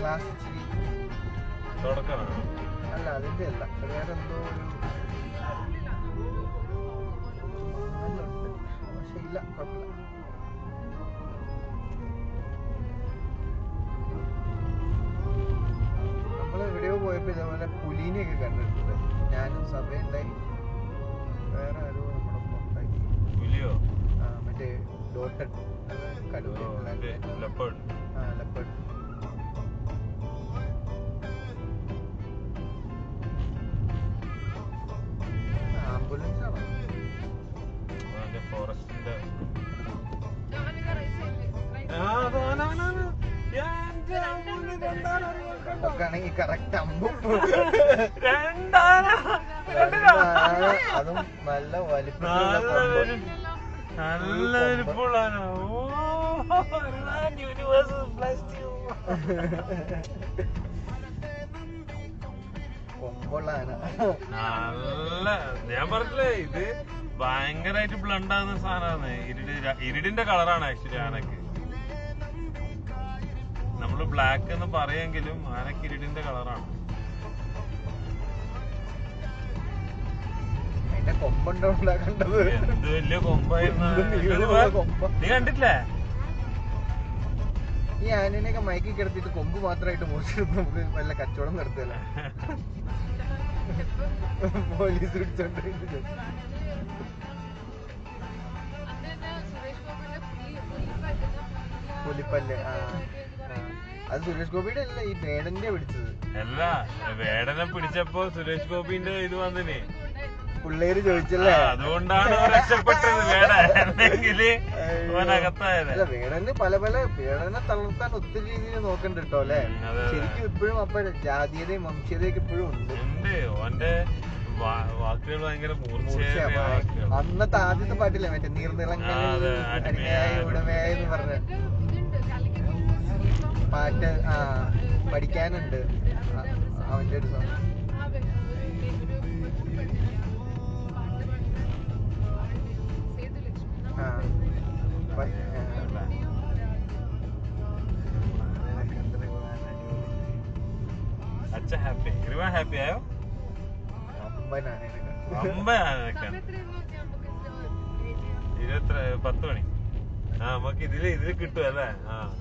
Glass അല്ല, അതിന്റെ അല്ല, വേറെ എന്തോ ഒരു പക്ഷെ ഇല്ല, കുഴപ്പമില്ല. നമ്മള് എവിടെയോ പോയപ്പോ ഇതേപോലെ പുലീനെയൊക്കെ കണ്ടിട്ടുണ്ട്. ഞാനും സഭയുണ്ടായി, വേറെ ആരോ നമ്മുടെ ഉണ്ടായി. മറ്റേ ഡോട്ടഡ് ലെപ്പേർഡ്. ആംബുലൻസ് ആണോ? ഫോറസ്റ്റിന്റെ നമുക്കാണെങ്കിൽ കറക്റ്റ് അമ്പും അതും നല്ല വലിപ്പമുള്ള നല്ല വലിപ്പമുള്ളാനോ. കൊമ്പുള്ള നല്ല, ഞാൻ പറഞ്ഞില്ലേ ഇത് ഭയങ്കരമായിട്ട് ബ്ലണ്ട് ആകുന്ന സാധനമാണ്. ഇരുടിന്റെ കളറാണ് ആക്ച്വലി ആനക്ക്. നമ്മള് ബ്ലാക്ക് എന്ന് പറയുമെങ്കിലും ആനക്ക് ഇരുടിന്റെ കളറാണ്. എന്ത് വലിയ കൊമ്പായിരുന്നു. നീ കണ്ടിട്ടില്ലേ? ഈ ആനേനെയൊക്കെ മയക്കി കിടത്തിട്ട് കൊമ്പ് മാത്രമായിട്ട് മുറിച്ചിട്ട് നമുക്ക് വല്ല കച്ചവടം നടത്തല്ലേ? പോലീസ് പിടിച്ചോണ്ട് പുലിപ്പല്ല്. അത് സുരേഷ് ഗോപിയുടെ അല്ല, ഈ വേടന്റെ പിടിച്ചത്. അല്ല, വേടനെ പിടിച്ചപ്പോ സുരേഷ് ഗോപിന്റെ ഇത് വന്നിനെ, പിള്ളേര് ചോദിച്ചല്ലേ, അതുകൊണ്ടാണ് രക്ഷപ്പെട്ടത്. വേടനെങ്കില് ഓനകത്തായത്. അല്ല, വേടന് വേടനെ തളർത്താൻ ഒത്തിരി രീതിയിൽ നോക്കണ്ട കേട്ടോ അല്ലെ. ശരിക്കും ഇപ്പോഴും അപ്പൊ ജാതീയതയും വംശീയതയൊക്കെ ഇപ്പോഴും ഉണ്ട്. ഓന്റെ വാക്കുകൾ ഭയങ്കര മൂർച്ചയായ വാക്കുകൾ. അന്നത്തെ ആദ്യത്തെ പാട്ടില്ലേ മറ്റേ നീർനിളങ്ങയായി ഉടമയായെന്ന് പറഞ്ഞ പാട്ട് പഠിക്കാനുണ്ട് അവന്റെ ഒരു സോങ്. अच्छा हैप्पी रिवा हैप्पी आयो അമ്പനാണ് 10 മണി. നമുക്ക് ഇതില് കിട്ടും അല്ലേ?